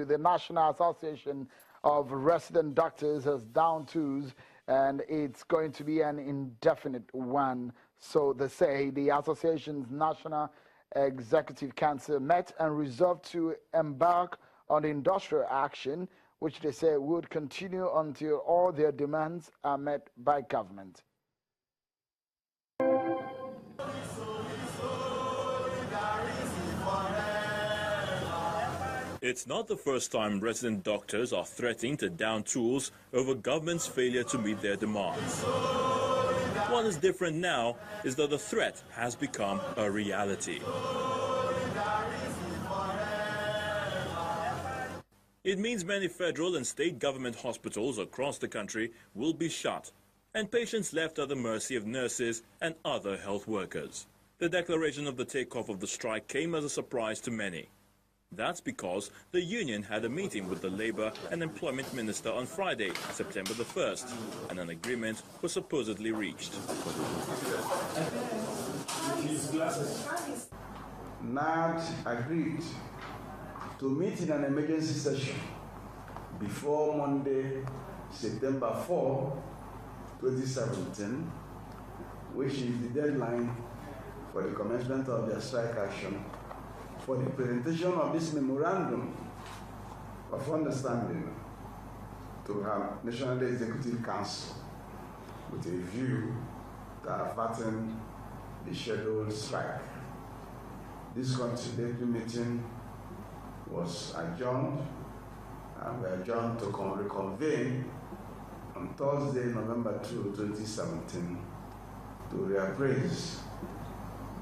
The National Association of Resident Doctors has down tools, and it's going to be an indefinite one. So they say the association's National Executive Council met and resolved to embark on industrial action, which they say would continue until all their demands are met by government. It's not the first time resident doctors are threatening to down tools over government's failure to meet their demands. What is different now is that the threat has become a reality. It means many federal and state government hospitals across the country will be shut, and patients left at the mercy of nurses and other health workers. The declaration of the takeoff of the strike came as a surprise to many. That's because the union had a meeting with the Labour and Employment Minister on Friday, September the 1st, and an agreement was supposedly reached. NAD agreed to meet in an emergency session before Monday, September 4, 2017, which is the deadline for the commencement of their strike action, for the presentation of this memorandum of understanding to our National Executive Council with a view to averting the scheduled strike. This conciliatory meeting was adjourned, and we adjourned to reconvene on Thursday, November 2, 2017, to reappraise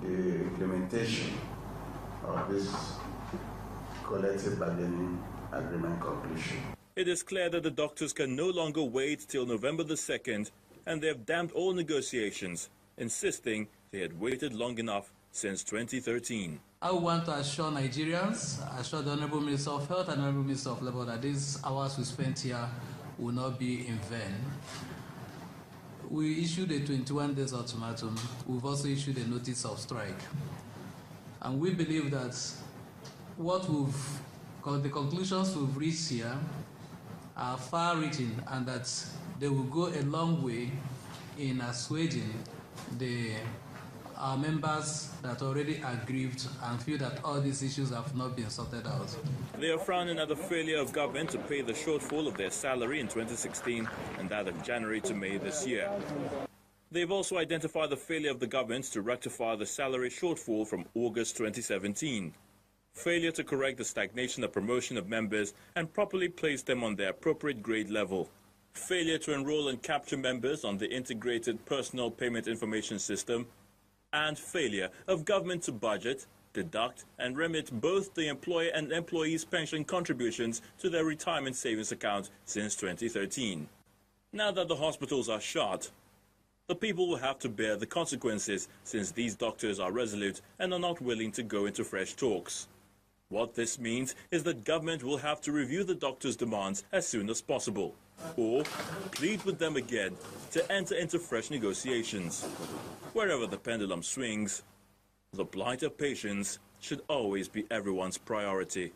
the implementation of this collective bargaining agreement conclusion. It is clear that the doctors can no longer wait till November the 2nd, and they have damned all negotiations, insisting they had waited long enough since 2013. I want to assure Nigerians, assure the Honorable Minister of Health and Honorable Minister of Labour that these hours we spent here will not be in vain. We issued a 21 days ultimatum. We've also issued a notice of strike. And we believe that the conclusions we've reached here are far-reaching, and that they will go a long way in assuaging our members that already aggrieved and feel that all these issues have not been sorted out. They are frowning at the failure of government to pay the shortfall of their salary in 2016 and that of January to May this year. They've also identified the failure of the government to rectify the salary shortfall from August 2017, failure to correct the stagnation of promotion of members and properly place them on their appropriate grade level, failure to enroll and capture members on the integrated personal payment information system, and failure of government to budget, deduct and remit both the employer and employees' pension contributions to their retirement savings account since 2013. Now that the hospitals are shut, the people will have to bear the consequences, since these doctors are resolute and are not willing to go into fresh talks. What this means is that government will have to review the doctors' demands as soon as possible, or plead with them again to enter into fresh negotiations. Wherever the pendulum swings, the plight of patients should always be everyone's priority.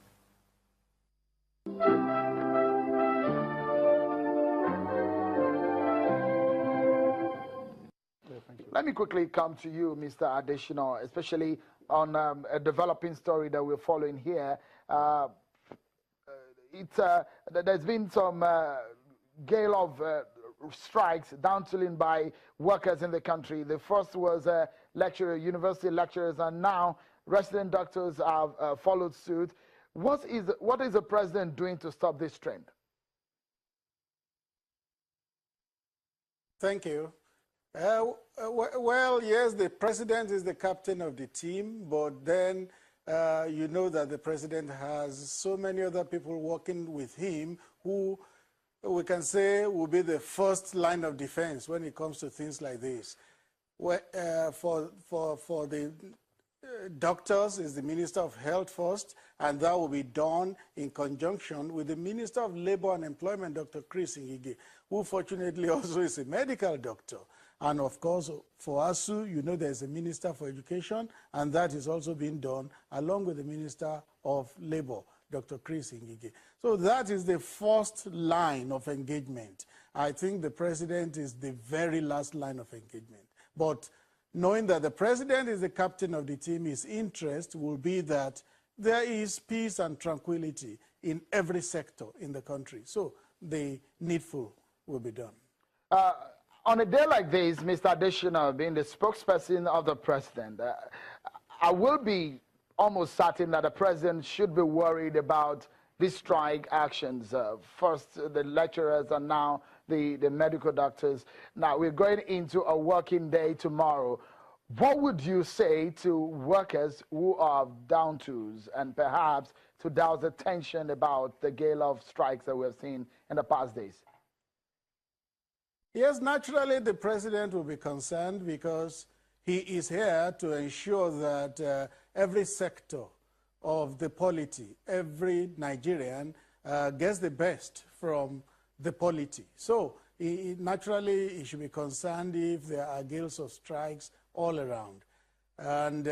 Let me quickly come to you, Mr. Adeshino, especially on a developing story that we're following here. There's been some gale of strikes, downtooling by workers in the country. The first was university lecturers, and now resident doctors have followed suit. What is the president doing to stop this trend? Thank you. Well, yes, the president is the captain of the team, but then you know that the president has so many other people working with him who we can say will be the first line of defense when it comes to things like this. For the doctors is the Minister of Health first, and that will be done in conjunction with the Minister of Labour and Employment, Dr. Chris Ngige, who fortunately also is a medical doctor. And of course, for ASU, you know there's a Minister for Education, and that is also being done along with the Minister of Labour. Dr. Chris Ngige. So that is the first line of engagement. I think the president is the very last line of engagement. But knowing that the president is the captain of the team, his interest will be that there is peace and tranquility in every sector in the country. So the needful will be done. On a day like this, Mr. Additional, being the spokesperson of the president, I will be almost certain that the president should be worried about these strike actions. First, the lecturers and now the medical doctors. Now, we're going into a working day tomorrow. What would you say to workers who are down tools and perhaps to douse the tension about the gale of strikes that we've seen in the past days? Yes, naturally the president will be concerned because he is here to ensure that every sector of the polity, every Nigerian gets the best from the polity. So naturally he should be concerned if there are gales of strikes all around. And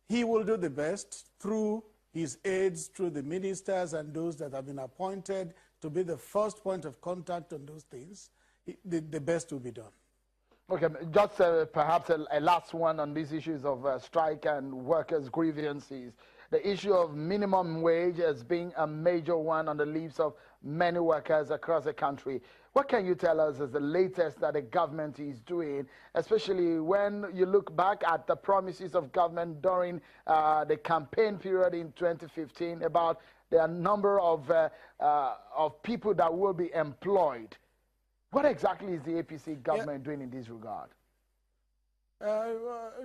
he will do the best through his aides, through the ministers and those that have been appointed to be the first point of contact on those things. The best will be done. Okay, just perhaps a last one on these issues of strike and workers' grievances. The issue of minimum wage has been a major one on the lips of many workers across the country. What can you tell us as the latest that the government is doing, especially when you look back at the promises of government during the campaign period in 2015 about the number of people that will be employed? What exactly is the APC government doing in this regard?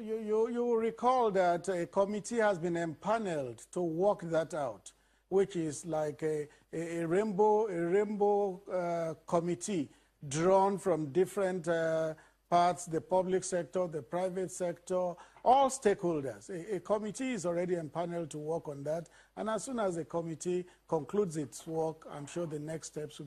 You will recall that a committee has been empaneled to work that out, which is like a rainbow committee drawn from different parts, the public sector, the private sector, all stakeholders. A committee is already empaneled to work on that, and as soon as the committee concludes its work, I'm sure the next steps will